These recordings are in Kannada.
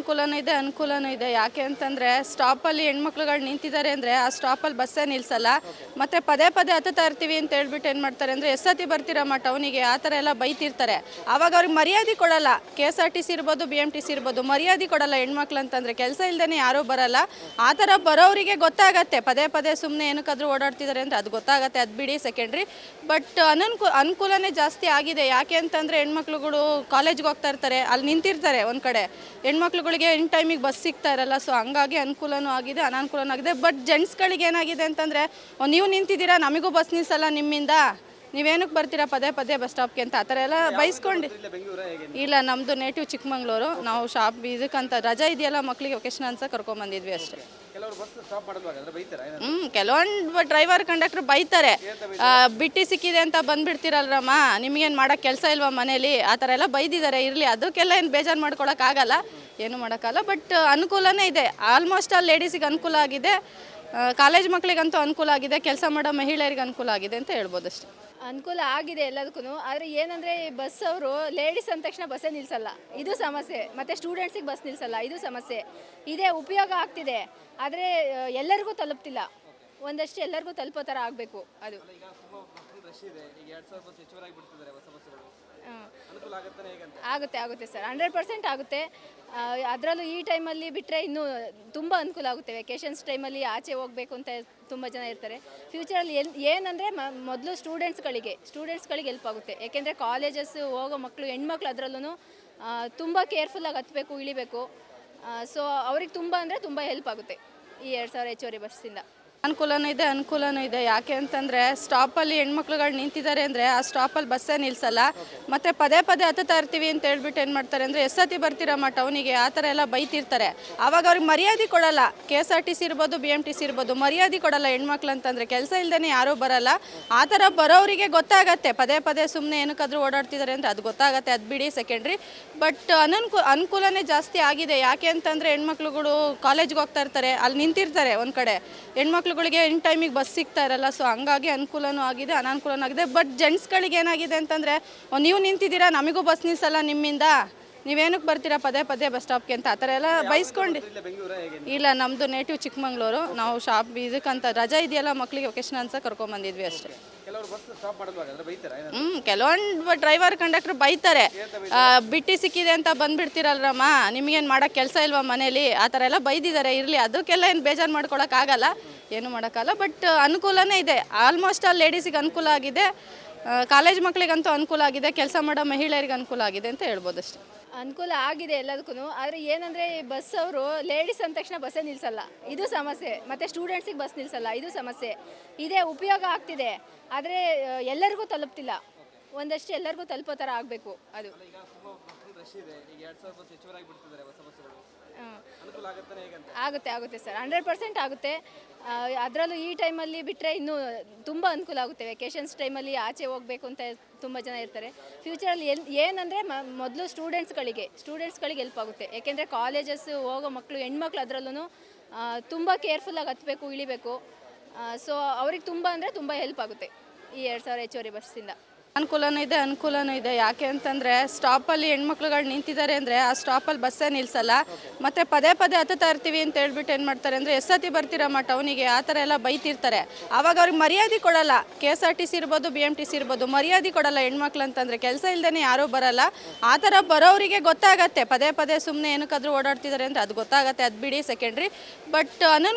ಅನಾನುಕೂಲನೂ ಇದೆ, ಅನುಕೂಲನೂ ಇದೆ. ಯಾಕೆ ಅಂತಂದರೆ ಸ್ಟಾಪಲ್ಲಿ ಹೆಣ್ಮಕ್ಳುಗಳು ನಿಂತಿದ್ದಾರೆ ಅಂದರೆ ಆ ಸ್ಟಾಪಲ್ಲಿ ಬಸ್ಸೇ ನಿಲ್ಲಿಸಲ್ಲ. ಮತ್ತು ಪದೇ ಪದೇ ಹತ್ತುತ್ತಾ ಇರ್ತೀವಿ ಅಂತ ಹೇಳ್ಬಿಟ್ಟು ಏನು ಮಾಡ್ತಾರೆ ಅಂದರೆ ಎಷ್ಟೊತ್ತಿ ಬರ್ತೀರಮ್ಮ ಟೌನಿಗೆ ಆ ಥರ ಎಲ್ಲ ಬೈತಿರ್ತಾರೆ. ಆವಾಗ ಅವ್ರಿಗೆ ಮರ್ಯಾದೆ ಕೊಡಲ್ಲ. KSRTC ಇರ್ಬೋದು, BMTC ಇರ್ಬೋದು, ಮರ್ಯಾದೆ ಕೊಡಲ್ಲ ಹೆಣ್ಮಕ್ಳು ಅಂತಂದರೆ. ಕೆಲಸ ಇಲ್ಲದೇ ಯಾರೂ ಬರಲ್ಲ. ಆ ಥರ ಬರೋರಿಗೆ ಗೊತ್ತಾಗತ್ತೆ, ಪದೇ ಪದೇ ಸುಮ್ಮನೆ ಏನಕ್ಕಾದ್ರೂ ಓಡಾಡ್ತಿದ್ದಾರೆ ಅಂದರೆ ಅದು ಗೊತ್ತಾಗತ್ತೆ, ಅದು ಬಿಡಿ ಸೆಕೆಂಡ್ರಿ. ಬಟ್ ಅನುಕೂಲನೇ ಜಾಸ್ತಿ ಆಗಿದೆ. ಯಾಕೆ ಅಂತಂದರೆ ಹೆಣ್ಮಕ್ಳುಗಳು ಕಾಲೇಜ್ಗೆ ಹೋಗ್ತಾ ಇರ್ತಾರೆ, ಅಲ್ಲಿ ನಿಂತಿರ್ತಾರೆ ಒಂದು ಕಡೆ. ಹೆಣ್ಮಕ್ಳುಗಳಿಗೆ ಇನ್ ಟೈಮಿಗೆ ಬಸ್ ಸಿಗ್ತಾ ಇರಲ್ಲ. ಸೊ ಹಂಗಾಗಿ ಅನುಕೂಲನೂ ಆಗಿದೆ, ಅನಾನುಕೂಲನೂ ಆಗಿದೆ. ಬಟ್ ಜೆಂಟ್ಸ್ಗಳಿಗೆ ಏನಾಗಿದೆ ಅಂತಂದರೆ, ನೀವು ನಿಂತಿದ್ದೀರಾ, ನಮಗೂ ಬಸ್ ನಿಲ್ಸಲ್ಲ ನಿಮ್ಮಿಂದ, ನೀವೇನಕ್ಕೆ ಬರ್ತೀರಾ ಪದೇ ಪದೇ ಬಸ್ ಸ್ಟಾಪ್ಗೆ ಅಂತ ಆ ಥರ ಎಲ್ಲ ಬೈಸ್ಕೊಂಡು. ಇಲ್ಲ, ನಮ್ಮದು ನೇಟಿವ್ ಚಿಕ್ಕಮಂಗ್ಳೂರು. ನಾವು ಇದಕ್ಕಂತ ರಜಾ ಇದೆಯಲ್ಲ ಮಕ್ಕಳಿಗೆ ಒಕೇಶನ್ ಅಂತ ಕರ್ಕೊಂಬಂದಿದ್ವಿ ಅಷ್ಟೇ. ಕೆಲವೊಂದು ಡ್ರೈವರ್ ಕಂಡಕ್ಟರ್ ಬೈತಾರೆ, ಬಿಟ್ಟು ಸಿಕ್ಕಿದೆ ಅಂತ ಬಂದುಬಿಡ್ತೀರಲ್ರಮ್ಮ, ನಿಮಗೇನು ಮಾಡೋಕ್ಕೆ ಕೆಲಸ ಇಲ್ವಾ ಮನೇಲಿ, ಆ ಥರ ಎಲ್ಲ ಬೈದಿದ್ದಾರೆ. ಇರಲಿ, ಅದಕ್ಕೆಲ್ಲ ಏನು ಬೇಜಾರು ಮಾಡ್ಕೊಳಕ್ಕಾಗಲ್ಲ, ಏನು ಮಾಡೋಕ್ಕಲ್ಲ. ಬಟ್ ಅನುಕೂಲನೇ ಇದೆ. ಆಲ್ಮೋಸ್ಟ್ ಆಲ್ ಲೇಡೀಸಿಗೆ ಅನುಕೂಲ ಆಗಿದೆ, ಕಾಲೇಜ್ ಮಕ್ಕಳಿಗಂತೂ ಅನುಕೂಲ ಆಗಿದೆ, ಕೆಲಸ ಮಾಡೋ ಮಹಿಳೆಯರಿಗೆ ಅನುಕೂಲ ಆಗಿದೆ ಅಂತ ಹೇಳ್ಬೋದು ಅಷ್ಟೇ. ಅನುಕೂಲ ಆಗಿದೆ ಎಲ್ಲದಕ್ಕೂ. ಆದರೆ ಏನಂದರೆ ಬಸ್ ಅವರು ಲೇಡೀಸ್ ಅಂದ ತಕ್ಷಣ ಬಸ್ಸೇ ನಿಲ್ಲಿಸಲ್ಲ, ಇದು ಸಮಸ್ಯೆ. ಮತ್ತು ಸ್ಟೂಡೆಂಟ್ಸಿಗೆ ಬಸ್ ನಿಲ್ಲಿಸಲ್ಲ, ಇದು ಸಮಸ್ಯೆ. ಇದೇ ಉಪಯೋಗ ಆಗ್ತಿದೆ, ಆದರೆ ಎಲ್ಲರಿಗೂ ತಲುಪ್ತಿಲ್ಲ. ಒಂದಷ್ಟು ಎಲ್ಲರಿಗೂ ತಲುಪೋ ಥರ ಆಗಬೇಕು ಅದು. ಆಗುತ್ತೆ ಸರ್, 100% ಆಗುತ್ತೆ. ಅದರಲ್ಲೂ ಈ ಟೈಮಲ್ಲಿ ಬಿಟ್ಟರೆ ಇನ್ನೂ ತುಂಬ ಅನುಕೂಲ ಆಗುತ್ತೆ. ವೆಕೇಷನ್ಸ್ ಟೈಮಲ್ಲಿ ಆಚೆ ಹೋಗಬೇಕು ಅಂತ ತುಂಬ ಜನ ಇರ್ತಾರೆ. ಫ್ಯೂಚರಲ್ಲಿ ಏನಂದರೆ ಮೊದಲು ಸ್ಟೂಡೆಂಟ್ಸ್ಗಳಿಗೆ ಹೆಲ್ಪ್ ಆಗುತ್ತೆ. ಏಕೆಂದರೆ ಕಾಲೇಜಸ್ ಹೋಗೋ ಮಕ್ಕಳು, ಹೆಣ್ಮಕ್ಳು ಅದರಲ್ಲೂ ತುಂಬ ಕೇರ್ಫುಲ್ಲಾಗಿ ಹತ್ತಬೇಕು, ಇಳಿಬೇಕು. ಸೊ ಅವ್ರಿಗೆ ತುಂಬ ಅಂದರೆ ತುಂಬ ಹೆಲ್ಪ್ ಆಗುತ್ತೆ ಈ 2000 ಹೆಚ್ಚುವರಿ ಬಸ್ಸಿಂದ. ಅನುಕೂಲನೂ ಇದೆ, ಅನುಕೂಲನೂ ಇದೆ. ಯಾಕೆ ಅಂತಂದರೆ ಸ್ಟಾಪಲ್ಲಿ ಹೆಣ್ಮಕ್ಳುಗಳು ನಿಂತಿದ್ದಾರೆ ಅಂದರೆ ಆ ಸ್ಟಾಪಲ್ಲಿ ಬಸ್ಸೇ ನಿಲ್ಲಿಸಲ್ಲ. ಮತ್ತು ಪದೇ ಪದೇ ಹತ್ತುತ್ತಾ ಇರ್ತೀವಿ ಅಂತ ಹೇಳ್ಬಿಟ್ಟು ಏನು ಮಾಡ್ತಾರೆ ಅಂದರೆ ಎಷ್ಟೊತ್ತಿ ಬರ್ತೀರಮ್ಮ ಟೌನಿಗೆ ಆ ಥರ ಎಲ್ಲ ಬೈತಿರ್ತಾರೆ. ಆವಾಗ ಅವ್ರಿಗೆ ಮರ್ಯಾದೆ ಕೊಡಲ್ಲ. KSRTC ಇರ್ಬೋದು, BMTC ಇರ್ಬೋದು, ಮರ್ಯಾದೆ ಕೊಡಲ್ಲ ಹೆಣ್ಮಕ್ಳು ಅಂತಂದರೆ. ಕೆಲಸ ಇಲ್ಲದೇ ಯಾರೂ ಬರಲ್ಲ. ಆ ಥರ ಬರೋರಿಗೆ ಗೊತ್ತಾಗತ್ತೆ, ಪದೇ ಪದೇ ಸುಮ್ಮನೆ ಏನಕ್ಕಾದ್ರೂ ಓಡಾಡ್ತಿದ್ದಾರೆ ಅಂದರೆ ಅದು ಗೊತ್ತಾಗತ್ತೆ, ಅದು ಬಿಡಿ ಸೆಕೆಂಡ್ರಿ. ಬಟ್ ಅನುಕೂಲನೇ ಜಾಸ್ತಿ ಆಗಿದೆ. ಯಾಕೆ ಅಂತಂದರೆ ಹೆಣ್ಮಕ್ಳುಗಳು ಕಾಲೇಜ್ಗೆ ಹೋಗ್ತಾ ಇರ್ತಾರೆ, ಅಲ್ಲಿ ನಿಂತಿರ್ತಾರೆ ಒಂದು ಕಡೆ. ಹೆಣ್ಮಕ್ಳುಗಳಿಗೆ ಇನ್ ಟೈಮಿಗೆ ಬಸ್ ಸಿಗ್ತಾ ಇರಲ್ಲ. ಸೊ ಹಂಗಾಗಿ ಅನುಕೂಲನೂ ಆಗಿದೆ, ಅನಾನುಕೂಲನೂ ಆಗಿದೆ. ಬಟ್ ಜೆಂಟ್ಸ್ಗಳಿಗೆ ಏನಾಗಿದೆ ಅಂತಂದರೆ, ನೀವು ನಿಂತಿದ್ದೀರಾ, ನಮಗೂ ಬಸ್ ನಿಲ್ಸಲ್ಲ ನಿಮ್ಮಿಂದ, ನೀವೇನಕ್ಕೆ ಬರ್ತೀರಾ ಪದೇ ಪದೇ ಬಸ್ ಸ್ಟಾಪ್ಗೆ ಅಂತ ಆ ಥರ ಎಲ್ಲ ಬೈಸ್ಕೊಂಡು. ಇಲ್ಲ, ನಮ್ಮದು ನೇಟಿವ್ ಚಿಕ್ಕಮಂಗ್ಳೂರು. ನಾವು ಇದಕ್ಕಂತ ರಜಾ ಇದೆಯಲ್ಲ ಮಕ್ಕಳಿಗೆ ಒಕೇಶನ್ ಅಂತ ಕರ್ಕೊಂಬಂದಿದ್ವಿ ಅಷ್ಟೇ. ಕೆಲವೊಂದು ಡ್ರೈವರ್ ಕಂಡಕ್ಟರ್ ಬೈತಾರೆ, ಬಿಟ್ಟು ಸಿಕ್ಕಿದೆ ಅಂತ ಬಂದುಬಿಡ್ತೀರಲ್ರಮ್ಮ, ನಿಮಗೇನು ಮಾಡೋಕ್ಕೆ ಕೆಲಸ ಇಲ್ವಾ ಮನೇಲಿ, ಆ ಥರ ಎಲ್ಲ ಬೈದಿದ್ದಾರೆ. ಇರಲಿ, ಅದಕ್ಕೆಲ್ಲ ಏನು ಬೇಜಾರು ಮಾಡ್ಕೊಳಕ್ಕಾಗಲ್ಲ, ಏನು ಮಾಡೋಕ್ಕಲ್ಲ. ಬಟ್ ಅನುಕೂಲನೇ ಇದೆ. ಆಲ್ಮೋಸ್ಟ್ ಆಲ್ ಲೇಡೀಸಿಗೆ ಅನುಕೂಲ ಆಗಿದೆ, ಕಾಲೇಜ್ ಮಕ್ಕಳಿಗಂತೂ ಅನುಕೂಲ ಆಗಿದೆ, ಕೆಲಸ ಮಾಡೋ ಮಹಿಳೆಯರಿಗೆ ಅನುಕೂಲ ಆಗಿದೆ ಅಂತ ಹೇಳ್ಬೋದು ಅಷ್ಟೇ. ಅನುಕೂಲ ಆಗಿದೆ ಎಲ್ಲದಕ್ಕೂ. ಆದರೆ ಏನಂದರೆ ಬಸ್ ಅವರು ಲೇಡೀಸ್ ಅಂದ ತಕ್ಷಣ ಬಸ್ಸೇ ನಿಲ್ಲಿಸಲ್ಲ, ಇದು ಸಮಸ್ಯೆ. ಮತ್ತು ಸ್ಟೂಡೆಂಟ್ಸಿಗೆ ಬಸ್ ನಿಲ್ಲಿಸಲ್ಲ, ಇದು ಸಮಸ್ಯೆ. ಇದೇ ಉಪಯೋಗ ಆಗ್ತಿದೆ, ಆದರೆ ಎಲ್ಲರಿಗೂ ತಲುಪ್ತಿಲ್ಲ. ಒಂದಷ್ಟು ಎಲ್ಲರಿಗೂ ತಲುಪೋ ಥರ ಆಗಬೇಕು ಅದು. ಆಗುತ್ತೆ ಸರ್, 100% ಆಗುತ್ತೆ. ಅದರಲ್ಲೂ ಈ ಟೈಮಲ್ಲಿ ಬಿಟ್ಟರೆ ಇನ್ನೂ ತುಂಬ ಅನುಕೂಲ ಆಗುತ್ತೆ. ವೆಕೇಷನ್ಸ್ ಟೈಮಲ್ಲಿ ಆಚೆ ಹೋಗಬೇಕು ಅಂತ ತುಂಬ ಜನ ಇರ್ತಾರೆ. ಫ್ಯೂಚರಲ್ಲಿ ಏನಂದರೆ ಮೊದಲು ಸ್ಟೂಡೆಂಟ್ಸ್ಗಳಿಗೆ ಹೆಲ್ಪ್ ಆಗುತ್ತೆ. ಏಕೆಂದರೆ ಕಾಲೇಜಸ್ ಹೋಗೋ ಮಕ್ಕಳು, ಹೆಣ್ಮಕ್ಳು ಅದರಲ್ಲೂ ತುಂಬ ಕೇರ್ಫುಲ್ಲಾಗಿ ಹತ್ತಬೇಕು, ಇಳಿಬೇಕು. ಸೊ ಅವ್ರಿಗೆ ತುಂಬ ಅಂದರೆ ತುಂಬ ಹೆಲ್ಪ್ ಆಗುತ್ತೆ ಈ 2000 ಹೆಚ್ಚುವರಿ ಬಸ್ಸಿಂದ. ಅನುಕೂಲನೂ ಇದೆ, ಅನುಕೂಲನೂ ಇದೆ. ಯಾಕೆ ಅಂತಂದರೆ ಸ್ಟಾಪಲ್ಲಿ ಹೆಣ್ಮಕ್ಳುಗಳು ನಿಂತಿದ್ದಾರೆ ಅಂದರೆ ಆ ಸ್ಟಾಪಲ್ಲಿ ಬಸ್ಸೇ ನಿಲ್ಲಿಸಲ್ಲ. ಮತ್ತು ಪದೇ ಪದೇ ಹತ್ತುತ್ತಾ ಇರ್ತೀವಿ ಅಂತ ಹೇಳ್ಬಿಟ್ಟು ಏನು ಮಾಡ್ತಾರೆ ಅಂದರೆ ಎಷ್ಟೊತ್ತಿ ಬರ್ತೀರಮ್ಮ ಟೌನಿಗೆ ಆ ಥರ ಎಲ್ಲ ಬೈತಿರ್ತಾರೆ. ಆವಾಗ ಅವ್ರಿಗೆ ಮರ್ಯಾದೆ ಕೊಡಲ್ಲ. KSRTC ಇರ್ಬೋದು, BMTC ಇರ್ಬೋದು, ಮರ್ಯಾದೆ ಕೊಡಲ್ಲ ಹೆಣ್ಮಕ್ಳು ಅಂತಂದರೆ. ಕೆಲಸ ಇಲ್ಲದೇ ಯಾರೂ ಬರಲ್ಲ. ಆ ಥರ ಬರೋರಿಗೆ ಗೊತ್ತಾಗತ್ತೆ, ಪದೇ ಪದೇ ಸುಮ್ಮನೆ ಏನಕ್ಕಾದ್ರೂ ಓಡಾಡ್ತಿದ್ದಾರೆ ಅಂದರೆ ಅದು ಗೊತ್ತಾಗತ್ತೆ, ಅದು ಬಿಡಿ ಸೆಕೆಂಡ್ರಿ. ಬಟ್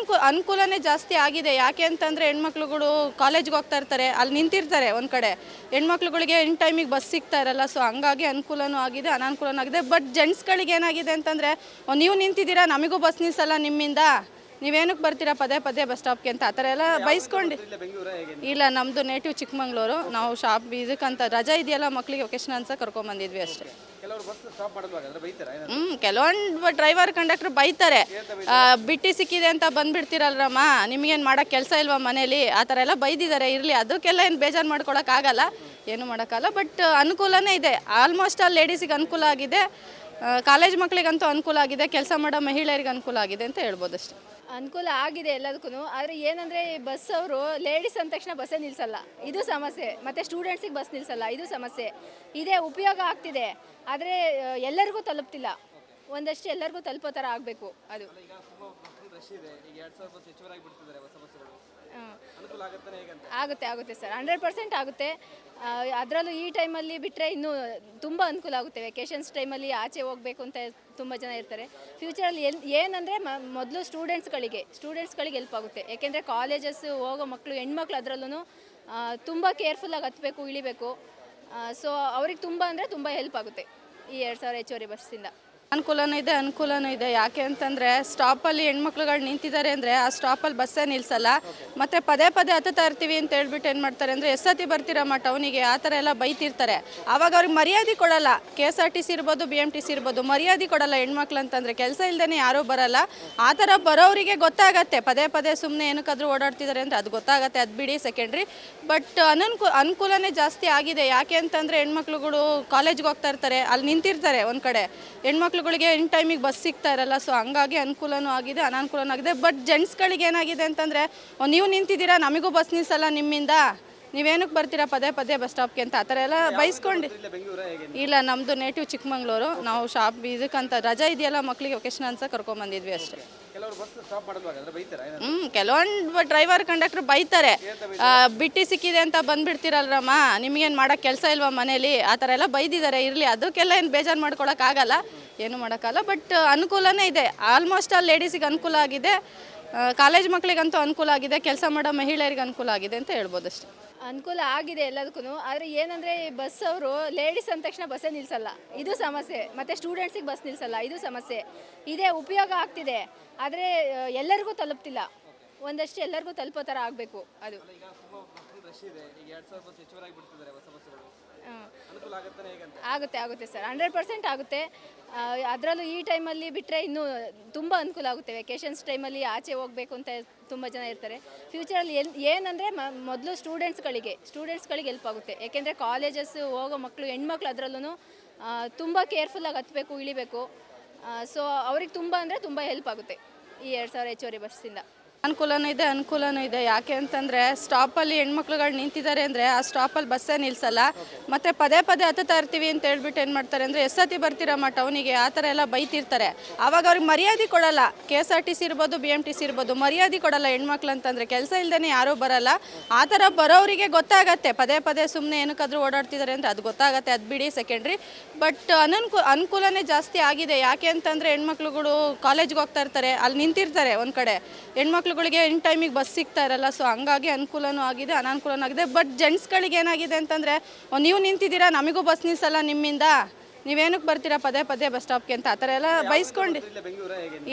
ಅನುಕೂಲನೇ ಜಾಸ್ತಿ ಆಗಿದೆ. ಯಾಕೆ ಅಂತಂದರೆ ಹೆಣ್ಮಕ್ಳುಗಳು ಕಾಲೇಜ್ಗೆ ಹೋಗ್ತಾ ಇರ್ತಾರೆ, ಅಲ್ಲಿ ನಿಂತಿರ್ತಾರೆ ಒಂದು ಕಡೆ. ಹೆಣ್ಮಕ್ಳುಗಳಿಗೆ ಇನ್ ಟೈಮಿಗೆ ಬಸ್ ಸಿಗ್ತಾ ಇರಲ್ಲ. ಸೊ ಹಂಗಾಗಿ ಅನುಕೂಲನೂ ಆಗಿದೆ, ಅನಾನುಕೂಲನೂ ಆಗಿದೆ. ಬಟ್ ಜೆಂಟ್ಸ್ಗಳಿಗೆ ಏನಾಗಿದೆ ಅಂತಂದರೆ, ನೀವು ನಿಂತಿದ್ದೀರಾ, ನಮಗೂ ಬಸ್ ನಿಲ್ಸಲ್ಲ ನಿಮ್ಮಿಂದ, ನೀವೇನಕ್ಕೆ ಬರ್ತೀರಾ ಪದೇ ಪದೇ ಬಸ್ ಸ್ಟಾಪ್ಗೆ ಅಂತ ಆ ಥರ ಎಲ್ಲ ಬೈಸ್ಕೊಂಡು. ಇಲ್ಲ, ನಮ್ಮದು ನೇಟಿವ್ ಚಿಕ್ಕಮಂಗ್ಳೂರು. ನಾವು ಇದಕ್ಕಂತ ರಜಾ ಇದೆಯಲ್ಲ ಮಕ್ಕಳಿಗೆ ಒಕೇಶನ್ ಅಂತ ಕರ್ಕೊಂಬಂದಿದ್ವಿ ಅಷ್ಟೇ. ಕೆಲವೊಂದು ಡ್ರೈವರ್ ಕಂಡಕ್ಟರ್ ಬೈತಾರೆ, ಬಿಟ್ಟು ಸಿಕ್ಕಿದೆ ಅಂತ ಬಂದುಬಿಡ್ತೀರಲ್ರಮ್ಮ, ನಿಮಗೇನು ಮಾಡೋಕ್ಕೆ ಕೆಲಸ ಇಲ್ವಾ ಮನೇಲಿ, ಆ ಥರ ಎಲ್ಲ ಬೈದಿದ್ದಾರೆ. ಇರಲಿ, ಅದಕ್ಕೆಲ್ಲ ಏನು ಬೇಜಾರು ಮಾಡ್ಕೊಳಕ್ಕಾಗಲ್ಲ, ಏನು ಮಾಡೋಕ್ಕಲ್ಲ. ಬಟ್ ಅನುಕೂಲನೇ ಇದೆ. ಆಲ್ಮೋಸ್ಟ್ ಆಲ್ ಲೇಡೀಸಿಗೆ ಅನುಕೂಲ ಆಗಿದೆ, ಕಾಲೇಜ್ ಮಕ್ಕಳಿಗಂತೂ ಅನುಕೂಲ ಆಗಿದೆ, ಕೆಲಸ ಮಾಡೋ ಮಹಿಳೆಯರಿಗೆ ಅನುಕೂಲ ಆಗಿದೆ ಅಂತ ಹೇಳ್ಬೋದು ಅಷ್ಟೇ. ಅನುಕೂಲ ಆಗಿದೆ ಎಲ್ಲದಕ್ಕೂ. ಆದರೆ ಏನಂದರೆ ಬಸ್ ಅವರು ಲೇಡೀಸ್ ಅಂದ ತಕ್ಷಣ ಬಸ್ಸೇ ನಿಲ್ಲಿಸಲ್ಲ, ಇದು ಸಮಸ್ಯೆ. ಮತ್ತು ಸ್ಟೂಡೆಂಟ್ಸಿಗೆ ಬಸ್ ನಿಲ್ಲಿಸಲ್ಲ, ಇದು ಸಮಸ್ಯೆ. ಇದೇ ಉಪಯೋಗ ಆಗ್ತಿದೆ, ಆದರೆ ಎಲ್ಲರಿಗೂ ತಲುಪ್ತಿಲ್ಲ. ಒಂದಷ್ಟು ಎಲ್ಲರಿಗೂ ತಲುಪೋ ಥರ ಆಗಬೇಕು ಅದು. ಈಗ ತುಂಬ ಫುಲ್ ರಶ್ ಇದೆ. ಈಗ 2000 ಬಸ್ ಹೆಚ್ಚುವರಾಗಿ ಬಿಡ್ತಿದ್ದಾರೆ ಹೊಸ ಬಸ್ಸುಗಳು. ಹಾಂ, ಅನುಕೂಲ ಆಗುತ್ತಾನೆ ಹೇಗಂತ? ಆಗುತ್ತೆ ಸರ್, 100% ಆಗುತ್ತೆ. ಅದರಲ್ಲೂ ಈ ಟೈಮಲ್ಲಿ ಬಿಟ್ಟರೆ ಇನ್ನೂ ತುಂಬ ಅನುಕೂಲ ಆಗುತ್ತೆ. ವೆಕೇಷನ್ಸ್ ಟೈಮಲ್ಲಿ ಆಚೆ ಹೋಗಬೇಕು ಅಂತ ತುಂಬ ಜನ ಇರ್ತಾರೆ. ಫ್ಯೂಚರಲ್ಲಿ ಏನಂದರೆ ಮೊದಲು ಸ್ಟೂಡೆಂಟ್ಸ್ಗಳಿಗೆ ಹೆಲ್ಪ್ ಆಗುತ್ತೆ. ಯಾಕೆಂದರೆ ಕಾಲೇಜಸ್ ಹೋಗೋ ಮಕ್ಕಳು, ಹೆಣ್ಮಕ್ಳು ಅದರಲ್ಲೂ ತುಂಬ ಕೇರ್ಫುಲ್ಲಾಗಿ ಹತ್ತಬೇಕು, ಇಳಿಬೇಕು. ಸೊ ಅವ್ರಿಗೆ ತುಂಬ ಅಂದರೆ ತುಂಬ ಹೆಲ್ಪ್ ಆಗುತ್ತೆ ಈ 2000 ಹೆಚ್ಚುವರಿ ಬಸ್ಸಿಂದ. ಅನುಕೂಲನೂ ಇದೆ. ಯಾಕೆ ಅಂತಂದರೆ ಸ್ಟಾಪಲ್ಲಿ ಹೆಣ್ಮಕ್ಳುಗಳು ನಿಂತಿದ್ದಾರೆ ಅಂದರೆ ಆ ಸ್ಟಾಪಲ್ಲಿ ಬಸ್ಸೇ ನಿಲ್ಲಿಸಲ್ಲ. ಮತ್ತು ಪದೇ ಹತ್ತುತ್ತಾ ಇರ್ತೀವಿ ಅಂತ ಹೇಳ್ಬಿಟ್ಟು ಏನು ಮಾಡ್ತಾರೆ ಅಂದರೆ ಎಷ್ಟೊತ್ತಿ ಬರ್ತೀರಮ್ಮ ಟೌನಿಗೆ ಆ ಥರ ಎಲ್ಲ ಬೈತಿರ್ತಾರೆ. ಆವಾಗ ಅವ್ರಿಗೆ ಮರ್ಯಾದೆ ಕೊಡಲ್ಲ. KSRTC ಇರ್ಬೋದು, BMTC ಇರ್ಬೋದು, ಮರ್ಯಾದೆ ಕೊಡಲ್ಲ ಹೆಣ್ಮಕ್ಳು ಅಂತಂದರೆ. ಕೆಲಸ ಇಲ್ಲದೇ ಯಾರೂ ಬರಲ್ಲ. ಆ ಥರ ಬರೋರಿಗೆ ಗೊತ್ತಾಗತ್ತೆ ಪದೇ ಸುಮ್ಮನೆ ಏನಕ್ಕಾದ್ರೂ ಓಡಾಡ್ತಿದ್ದಾರೆ ಅಂತ, ಅದು ಗೊತ್ತಾಗತ್ತೆ, ಅದು ಬಿಡಿ ಸೆಕೆಂಡ್ರಿ. ಬಟ್ ಅನುಕೂಲನೇ ಜಾಸ್ತಿ ಆಗಿದೆ. ಯಾಕೆ ಅಂತಂದರೆ ಹೆಣ್ಮಕ್ಳುಗಳು ಕಾಲೇಜ್ಗೆ ಹೋಗ್ತಾ ಇರ್ತಾರೆ, ಅಲ್ಲಿ ನಿಂತಿರ್ತಾರೆ ಒಂದು ಕಡೆ. ಹೆಣ್ಮಕ್ಳುಗಳಿಗೆ ಇನ್ ಟೈಮಿಗೆ ಬಸ್ ಸಿಗ್ತಾ ಇರಲ್ಲ. ಸೊ ಹಂಗಾಗಿ ಅನುಕೂಲನೂ ಆಗಿದೆ, ಅನಾನುಕೂಲನೂ ಆಗಿದೆ. ಬಟ್ ಜೆಂಟ್ಸ್ಗಳಿಗೆ ಏನಾಗಿದೆ ಅಂತಂದರೆ, ನೀವು ನಿಂತಿದ್ದೀರಾ, ನಮಗೂ ಬಸ್ ನಿಲ್ಸಲ್ಲ ನಿಮ್ಮಿಂದ, ನೀವೇನಕ್ಕೆ ಬರ್ತೀರಾ ಪದೇ ಬಸ್ ಸ್ಟಾಪ್ಗೆ ಅಂತ ಆ ಥರ ಎಲ್ಲ ಬೈಸ್ಕೊಂಡು. ಇಲ್ಲ, ನಮ್ಮದು ನೇಟಿವ್ ಚಿಕ್ಕಮಂಗ್ಳೂರು. ನಾವು ಶಾಪ್ ಇದಕ್ಕಂತ ರಜಾ ಇದೆಯಲ್ಲ ಮಕ್ಕಳಿಗೆ ವೆಕೇಶನ್ ಅಂತ ಕರ್ಕೊಂಬಂದಿದ್ವಿ ಅಷ್ಟೇ. ಕೆಲವರು ಬಸ್ ಸ್ಟಾಪ್ ಮಾಡೋದು ಬೈತಾರೆ. ಕೆಲವೊಂದು ಡ್ರೈವರ್ ಕಂಡಕ್ಟರ್ ಬೈತಾರೆ, ಬಿಟ್ಟು ಸಿಕ್ಕಿದೆ ಅಂತ ಬಂದ್ಬಿಡ್ತೀರಲ್ರಮ್ಮ, ನಿಮಗೇನು ಮಾಡೋಕ್ಕೆ ಕೆಲಸ ಇಲ್ವಾ ಮನೇಲಿ, ಆ ಥರ ಎಲ್ಲ ಬೈದಿದ್ದಾರೆ. ಇರಲಿ, ಅದಕ್ಕೆಲ್ಲ ಏನು ಬೇಜಾರು ಮಾಡ್ಕೊಳಕ್ಕಾಗಲ್ಲ, ಏನು ಮಾಡೋಕ್ಕಲ್ಲ. ಬಟ್ ಅನುಕೂಲನೇ ಇದೆ. ಆಲ್ಮೋಸ್ಟ್ ಆಲ್ ಲೇಡೀಸಿಗೆ ಅನುಕೂಲ ಆಗಿದೆ, ಕಾಲೇಜ್ ಮಕ್ಕಳಿಗಂತೂ ಅನುಕೂಲ ಆಗಿದೆ, ಕೆಲಸ ಮಾಡೋ ಮಹಿಳೆಯರಿಗೆ ಅನುಕೂಲ ಆಗಿದೆ ಅಂತ ಹೇಳ್ಬೋದು ಅಷ್ಟೇ. ಅನುಕೂಲ ಆಗಿದೆ ಎಲ್ಲದಕ್ಕೂ. ಆದರೆ ಏನಂದರೆ ಬಸ್ ಅವರು ಲೇಡೀಸ್ ಅಂದ ತಕ್ಷಣ ಬಸ್ಸೇ ನಿಲ್ಲಿಸಲ್ಲ, ಇದು ಸಮಸ್ಯೆ. ಮತ್ತು ಸ್ಟೂಡೆಂಟ್ಸಿಗೆ ಬಸ್ ನಿಲ್ಲಿಸಲ್ಲ, ಇದು ಸಮಸ್ಯೆ. ಇದೇ ಉಪಯೋಗ ಆಗ್ತಿದೆ, ಆದರೆ ಎಲ್ಲರಿಗೂ ತಲುಪ್ತಿಲ್ಲ. ಒಂದಷ್ಟು ಎಲ್ಲರಿಗೂ ತಲುಪೋ ಥರ ಆಗಬೇಕು ಅದು. ಈಗ ತುಂಬ ಫುಲ್ ರಶ್ ಇದೆ. ಈಗ 2000 ಬಸ್ ಹೆಚ್ಚುವರಾಗಿ ಬಿಡ್ತಿದ್ದಾರೆ ಹೊಸ ಬಸ್ಸುಗಳು. ಅನುಕೂಲ ಆಗುತ್ತಾನೆ ಹೇಗಂತ? ಆಗುತ್ತೆ ಸರ್, 100% ಆಗುತ್ತೆ. ಅದರಲ್ಲೂ ಈ ಟೈಮಲ್ಲಿ ಬಿಟ್ಟರೆ ಇನ್ನೂ ತುಂಬ ಅನುಕೂಲ ಆಗುತ್ತೆ. ವೆಕೇಷನ್ಸ್ ಟೈಮಲ್ಲಿ ಆಚೆ ಹೋಗಬೇಕು ಅಂತ ತುಂಬ ಜನ ಇರ್ತಾರೆ. ಫ್ಯೂಚರಲ್ಲಿ ಏನಂದರೆ ಮೊದಲು ಸ್ಟೂಡೆಂಟ್ಸ್ಗಳಿಗೆ ಹೆಲ್ಪ್ ಆಗುತ್ತೆ. ಯಾಕೆಂದರೆ ಕಾಲೇಜಸ್ ಹೋಗೋ ಮಕ್ಕಳು, ಹೆಣ್ಮಕ್ಳು ಅದರಲ್ಲೂ ತುಂಬ ಕೇರ್ಫುಲ್ಲಾಗಿ ಹತ್ತಬೇಕು, ಇಳಿಬೇಕು. ಸೊ ಅವ್ರಿಗೆ ತುಂಬ ಅಂದರೆ ತುಂಬ ಹೆಲ್ಪ್ ಆಗುತ್ತೆ ಈ 2000 ಹೆಚ್ಚುವರಿ ಬಸ್ಸಿಂದ. ಅನುಕೂಲನೂ ಇದೆ. ಯಾಕೆ ಅಂತಂದರೆ ಸ್ಟಾಪಲ್ಲಿ ಹೆಣ್ಮಕ್ಳುಗಳು ನಿಂತಿದ್ದಾರೆ ಅಂದರೆ ಆ ಸ್ಟಾಪಲ್ಲಿ ಬಸ್ಸೇ ನಿಲ್ಲಿಸಲ್ಲ. ಮತ್ತು ಪದೇ ಹತ್ತುತ್ತಾ ಇರ್ತೀವಿ ಅಂತ ಹೇಳ್ಬಿಟ್ಟು ಏನು ಮಾಡ್ತಾರೆ ಅಂದರೆ ಎಷ್ಟೊತ್ತಿ ಬರ್ತೀರಮ್ಮ ಟೌನಿಗೆ ಆ ಥರ ಎಲ್ಲ ಬೈತಿರ್ತಾರೆ. ಆವಾಗ ಅವ್ರಿಗೆ ಮರ್ಯಾದೆ ಕೊಡಲ್ಲ. KSRTC ಇರ್ಬೋದು, BMTC ಇರ್ಬೋದು, ಮರ್ಯಾದೆ ಕೊಡಲ್ಲ ಹೆಣ್ಮಕ್ಳು ಅಂತಂದರೆ. ಕೆಲಸ ಇಲ್ಲದೇ ಯಾರೂ ಬರಲ್ಲ. ಆ ಥರ ಬರೋರಿಗೆ ಗೊತ್ತಾಗತ್ತೆ ಪದೇ ಸುಮ್ಮನೆ ಏನಕ್ಕಾದ್ರೂ ಓಡಾಡ್ತಿದ್ದಾರೆ ಅಂತ, ಅದು ಗೊತ್ತಾಗತ್ತೆ, ಅದು ಬಿಡಿ ಸೆಕೆಂಡ್ರಿ. ಬಟ್ ಅನುಕೂಲನೇ ಜಾಸ್ತಿ ಆಗಿದೆ. ಯಾಕೆ ಅಂತಂದರೆ ಹೆಣ್ಮಕ್ಳುಗಳು ಕಾಲೇಜ್ಗೆ ಹೋಗ್ತಾ ಇರ್ತಾರೆ, ಅಲ್ಲಿ ನಿಂತಿರ್ತಾರೆ ಒಂದು ಕಡೆ. ಹೆಣ್ಮಕ್ಳುಗಳಿಗೆ ಇನ್ ಟೈಮಿಗೆ ಬಸ್ ಸಿಗ್ತಾ ಇರಲ್ಲ. ಸೊ ಹಂಗಾಗಿ ಅನುಕೂಲನೂ ಆಗಿದೆ, ಅನಾನುಕೂಲನೂ ಆಗಿದೆ. ಬಟ್ ಜೆಂಟ್ಸ್ಗಳಿಗೆ ಏನಾಗಿದೆ ಅಂತಂದರೆ, ನೀವು ನಿಂತಿದ್ದೀರಾ, ನಮಗೂ ಬಸ್ ನಿಲ್ಸಲ್ಲ ನಿಮ್ಮಿಂದ, ನೀವೇನಕ್ಕೆ ಬರ್ತೀರಾ ಪದೇ ಬಸ್ ಸ್ಟಾಪ್ಗೆ ಅಂತ ಆ ಥರ ಎಲ್ಲ ಬೈಸ್ಕೊಂಡು.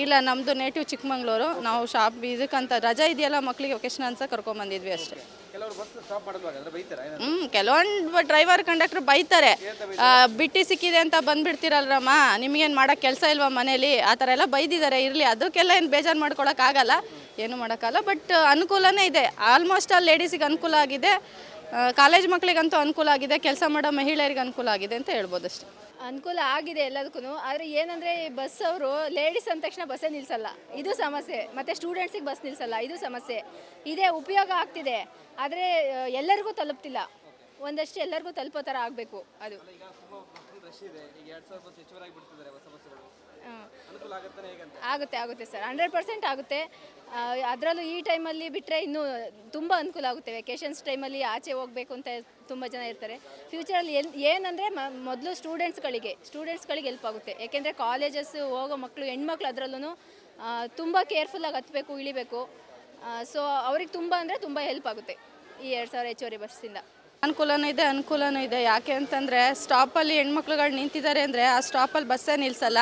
ಇಲ್ಲ, ನಮ್ಮದು ನೇಟಿವ್ ಚಿಕ್ಕಮಂಗ್ಳೂರು. ನಾವು ಶಾಪ್ ಇದಕ್ಕಂತ ರಜಾ ಇದೆಯಲ್ಲ ಮಕ್ಕಳಿಗೆ ವೆಕೇಶನ್ ಅಂತ ಕರ್ಕೊಂಬಂದಿದ್ವಿ ಅಷ್ಟೇ. ಕೆಲವರು ಬಸ್ ಸ್ಟಾಪ್ ಮಾಡೋದು ಬೈತಾರೆ. ಕೆಲವೊಂದು ಡ್ರೈವರ್ ಕಂಡಕ್ಟರ್ ಬೈತಾರೆ, ಬಿಟ್ಟು ಸಿಕ್ಕಿದೆ ಅಂತ ಬಂದ್ಬಿಡ್ತೀರಲ್ರಮ್ಮ, ನಿಮಗೇನು ಮಾಡೋಕ್ಕೆ ಕೆಲಸ ಇಲ್ವಾ ಮನೇಲಿ, ಆ ಥರ ಎಲ್ಲ ಬೈದಿದ್ದಾರೆ. ಇರಲಿ, ಅದಕ್ಕೆಲ್ಲ ಏನು ಬೇಜಾರು ಮಾಡ್ಕೊಳಕ್ಕಾಗಲ್ಲ, ಏನು ಮಾಡೋಕ್ಕಲ್ಲ. ಬಟ್ ಅನುಕೂಲನೇ ಇದೆ. ಆಲ್ಮೋಸ್ಟ್ ಆಲ್ ಲೇಡೀಸಿಗೆ ಅನುಕೂಲ ಆಗಿದೆ, ಕಾಲೇಜ್ ಮಕ್ಕಳಿಗಂತೂ ಅನುಕೂಲ ಆಗಿದೆ, ಕೆಲಸ ಮಾಡೋ ಮಹಿಳೆಯರಿಗೆ ಅನುಕೂಲ ಆಗಿದೆ ಅಂತ ಹೇಳ್ಬೋದು ಅಷ್ಟೇ. ಅನುಕೂಲ ಆಗಿದೆ ಎಲ್ಲದಕ್ಕೂ. ಆದರೆ ಏನಂದರೆ ಬಸ್ ಅವರು ಲೇಡೀಸ್ ಅಂದ ತಕ್ಷಣ ಬಸ್ಸೇ ನಿಲ್ಲಿಸಲ್ಲ, ಇದು ಸಮಸ್ಯೆ. ಮತ್ತು ಸ್ಟೂಡೆಂಟ್ಸಿಗೆ ಬಸ್ ನಿಲ್ಲಿಸಲ್ಲ, ಇದು ಸಮಸ್ಯೆ. ಇದೇ ಉಪಯೋಗ ಆಗ್ತಿದೆ, ಆದರೆ ಎಲ್ಲರಿಗೂ ತಲುಪ್ತಿಲ್ಲ. ಒಂದಷ್ಟು ಎಲ್ಲರಿಗೂ ತಲುಪೋ ಥರ ಆಗಬೇಕು ಅದು. ಈಗ ತುಂಬ ಫುಲ್ ರಶ್ ಇದೆ. ಈಗ 2000 ಬಸ್ ಹೆಚ್ಚುವರಾಗಿ ಬಿಡ್ತಿದ್ದಾರೆ ಹೊಸ ಬಸ್ಸುಗಳು. ಅನುಕೂಲ ಆಗುತ್ತಾನೆ ಹೇಗಂತ? ಆಗುತ್ತೆ ಸರ್, 100% ಆಗುತ್ತೆ. ಅದರಲ್ಲೂ ಈ ಟೈಮಲ್ಲಿ ಬಿಟ್ಟರೆ ಇನ್ನೂ ತುಂಬ ಅನುಕೂಲ ಆಗುತ್ತೆ. ವೆಕೇಷನ್ಸ್ ಟೈಮಲ್ಲಿ ಆಚೆ ಹೋಗಬೇಕು ಅಂತ ತುಂಬ ಜನ ಇರ್ತಾರೆ. ಫ್ಯೂಚರಲ್ಲಿ ಏನಂದರೆ ಮೊದಲು ಸ್ಟೂಡೆಂಟ್ಸ್ಗಳಿಗೆ ಹೆಲ್ಪ್ ಆಗುತ್ತೆ. ಯಾಕೆಂದರೆ ಕಾಲೇಜಸ್ ಹೋಗೋ ಮಕ್ಕಳು, ಹೆಣ್ಮಕ್ಳು ಅದರಲ್ಲೂ ತುಂಬ ಕೇರ್ಫುಲ್ಲಾಗಿ ಹತ್ತಬೇಕು, ಇಳಿಬೇಕು. ಸೊ ಅವ್ರಿಗೆ ತುಂಬ ಅಂದರೆ ತುಂಬ ಹೆಲ್ಪ್ ಆಗುತ್ತೆ ಈ 2000 ಹೆಚ್ಚುವರಿ ಬಸ್ಸಿಂದ. ಅನುಕೂಲನೂ ಇದೆ. ಯಾಕೆ ಅಂತಂದರೆ ಸ್ಟಾಪಲ್ಲಿ ಹೆಣ್ಮಕ್ಳುಗಳು ನಿಂತಿದ್ದಾರೆ ಅಂದರೆ ಆ ಸ್ಟಾಪಲ್ಲಿ ಬಸ್ಸೇ ನಿಲ್ಲಿಸಲ್ಲ.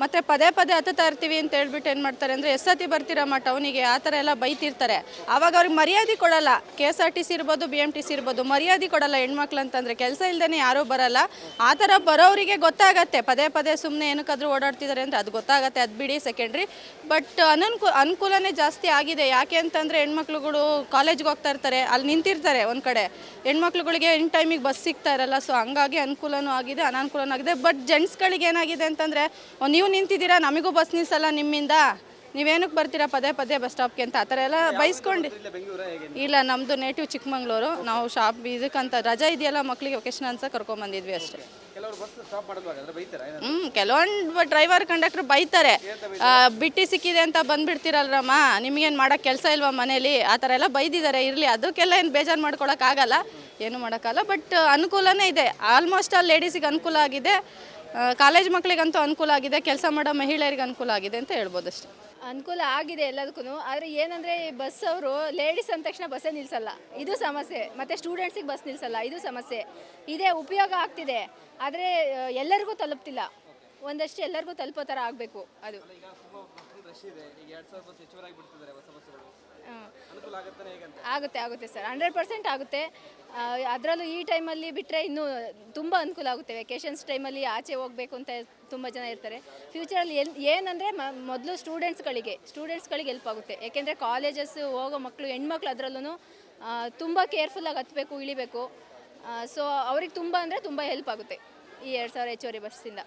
ಮತ್ತು ಪದೇ ಹತ್ತುತ್ತಾ ಇರ್ತೀವಿ ಅಂತ ಹೇಳ್ಬಿಟ್ಟು ಏನು ಮಾಡ್ತಾರೆ ಅಂದರೆ ಎಷ್ಟೊತ್ತಿ ಬರ್ತೀರಮ್ಮ ಟೌನಿಗೆ ಆ ಥರ ಎಲ್ಲ ಬೈತಿರ್ತಾರೆ. ಆವಾಗ ಅವ್ರಿಗೆ ಮರ್ಯಾದೆ ಕೊಡಲ್ಲ. KSRTC ಇರ್ಬೋದು, BMTC ಇರ್ಬೋದು, ಮರ್ಯಾದೆ ಕೊಡಲ್ಲ ಹೆಣ್ಮಕ್ಳು ಅಂತಂದರೆ. ಕೆಲಸ ಇಲ್ಲದೇ ಯಾರೂ ಬರಲ್ಲ. ಆ ಥರ ಬರೋರಿಗೆ ಗೊತ್ತಾಗತ್ತೆ ಪದೇ ಸುಮ್ಮನೆ ಏನಕ್ಕಾದ್ರೂ ಓಡಾಡ್ತಿದ್ದಾರೆ ಅಂತ, ಅದು ಗೊತ್ತಾಗತ್ತೆ, ಅದು ಬಿಡಿ ಸೆಕೆಂಡ್ರಿ. ಬಟ್ ಅನುಕೂಲನೇ ಜಾಸ್ತಿ ಆಗಿದೆ. ಯಾಕೆ ಅಂತಂದರೆ ಹೆಣ್ಮಕ್ಳುಗಳು ಕಾಲೇಜ್ಗೆ ಹೋಗ್ತಾ ಇರ್ತಾರೆ, ಅಲ್ಲಿ ನಿಂತಿರ್ತಾರೆ ಒಂದು ಕಡೆ. ಹೆಣ್ಮಕ್ಳುಗಳಿಗೆ ಇನ್ ಟೈಮಿಗೆ ಬಸ್ ಸಿಗ್ತಾ ಇರಲ್ಲ. ಸೊ ಹಂಗಾಗಿ ಅನುಕೂಲನೂ ಆಗಿದೆ, ಅನಾನುಕೂಲನೂ ಆಗಿದೆ. ಬಟ್ ಜೆಂಟ್ಸ್ಗಳಿಗೆ ಏನಾಗಿದೆ ಅಂತಂದರೆ, ನೀವು ನಿಂತಿದ್ದೀರಾ, ನಮಗೂ ಬಸ್ ನಿಲ್ಸಲ್ಲ ನಿಮ್ಮಿಂದ, ನೀವೇನಕ್ಕೆ ಬರ್ತೀರಾ ಪದೇ ಬಸ್ ಸ್ಟಾಪ್ಗೆ ಅಂತ ಆ ಥರ ಎಲ್ಲ ಬೈಸ್ಕೊಂಡು. ಇಲ್ಲ, ನಮ್ಮದು ನೇಟಿವ್ ಚಿಕ್ಕಮಂಗ್ಳೂರು. ನಾವು ಶಾಪ್ ಇದಕ್ಕಂತ ರಜಾ ಇದೆಯಲ್ಲ ಮಕ್ಕಳಿಗೆ ವೆಕೇಶನ್ ಅಂತ ಕರ್ಕೊಂಬಂದಿದ್ವಿ ಅಷ್ಟೇ. ಕೆಲವರು ಬಸ್ ಸ್ಟಾಪ್ ಮಾಡಲ್ವಾಗ ಅಂದ್ರೆ ಬೈತಾರ ಕೆಲವೊಂದು ಡ್ರೈವರ್ ಕಂಡಕ್ಟರ್ ಬೈತಾರೆ. ಬಿಟ್ಟು ಸಿಕ್ಕಿದೆ ಅಂತ ಬಂದ್ಬಿಡ್ತೀರಲ್ರಮ್ಮ, ನಿಮಗೇನು ಮಾಡೋಕ್ಕೆ ಕೆಲಸ ಇಲ್ವಾ ಮನೇಲಿ, ಆ ಥರ ಎಲ್ಲ ಬೈದಿದ್ದಾರೆ. ಇರಲಿ, ಅದಕ್ಕೆಲ್ಲ ಏನು ಬೇಜಾರು ಮಾಡ್ಕೊಳಕ್ಕಾಗಲ್ಲ, ಏನು ಮಾಡೋಕ್ಕಲ್ಲ. ಬಟ್ ಅನುಕೂಲನೇ ಇದೆ, ಆಲ್ಮೋಸ್ಟ್ ಆಲ್ ಲೇಡೀಸಿಗೆ ಅನುಕೂಲ ಆಗಿದೆ, ಕಾಲೇಜ್ ಮಕ್ಕಳಿಗಂತೂ ಅನುಕೂಲ ಆಗಿದೆ, ಕೆಲಸ ಮಾಡೋ ಮಹಿಳೆಯರಿಗೆ ಅನುಕೂಲ ಆಗಿದೆ ಅಂತ ಹೇಳ್ಬೋದು ಅಷ್ಟೇ. ಅನುಕೂಲ ಆಗಿದೆ ಎಲ್ಲದಕ್ಕೂ. ಆದರೆ ಏನಂದರೆ ಬಸ್ ಅವರು ಲೇಡೀಸ್ ಅಂದ ತಕ್ಷಣ ಬಸ್ಸೇ ನಿಲ್ಲಿಸಲ್ಲ, ಇದು ಸಮಸ್ಯೆ. ಮತ್ತು ಸ್ಟೂಡೆಂಟ್ಸಿಗೆ ಬಸ್ ನಿಲ್ಲಿಸಲ್ಲ, ಇದು ಸಮಸ್ಯೆ. ಇದೇ ಉಪಯೋಗ ಆಗ್ತಿದೆ, ಆದರೆ ಎಲ್ಲರಿಗೂ ತಲುಪ್ತಿಲ್ಲ. ಒಂದಷ್ಟು ಎಲ್ಲರಿಗೂ ತಲುಪೋ ಥರ ಆಗಬೇಕು ಅದು. ಈಗ ತುಂಬಾ ಫುಲ್ ರಶ್ ಇದೆ. ಈಗ 2000 ಬಸ್ ಹೆಚ್ಚುವರಾಗಿ ಬಿಡ್ತಿದ್ದಾರೆ ಹೊಸ ಬಸ್ಸುಗಳು. ಅನುಕೂಲ ಆಗುತ್ತಾನೆ ಹೇಗಂತ? ಆಗುತ್ತೆ ಸರ್, 100% ಆಗುತ್ತೆ. ಅದರಲ್ಲೂ ಈ ಟೈಮಲ್ಲಿ ಬಿಟ್ಟರೆ ಇನ್ನೂ ತುಂಬ ಅನುಕೂಲ ಆಗುತ್ತೆ. ವೆಕೇಷನ್ಸ್ ಟೈಮಲ್ಲಿ ಆಚೆ ಹೋಗಬೇಕು ಅಂತ ತುಂಬ ಜನ ಇರ್ತಾರೆ. ಫ್ಯೂಚರಲ್ಲಿ ಏನಂದರೆ ಮೊದಲು ಸ್ಟೂಡೆಂಟ್ಸ್ಗಳಿಗೆ ಹೆಲ್ಪ್ ಆಗುತ್ತೆ. ಏಕೆಂದರೆ ಕಾಲೇಜಸ್ ಹೋಗೋ ಮಕ್ಕಳು, ಹೆಣ್ಮಕ್ಳು ಅದರಲ್ಲೂ ತುಂಬ ಕೇರ್ಫುಲ್ಲಾಗಿ ಹತ್ತಬೇಕು, ಇಳಿಬೇಕು. ಸೊ ಅವ್ರಿಗೆ ತುಂಬ ಅಂದರೆ ತುಂಬ ಹೆಲ್ಪ್ ಆಗುತ್ತೆ ಈ 2000 ಹೆಚ್ಚುವರಿ ಬಸ್ಸಿಂದ.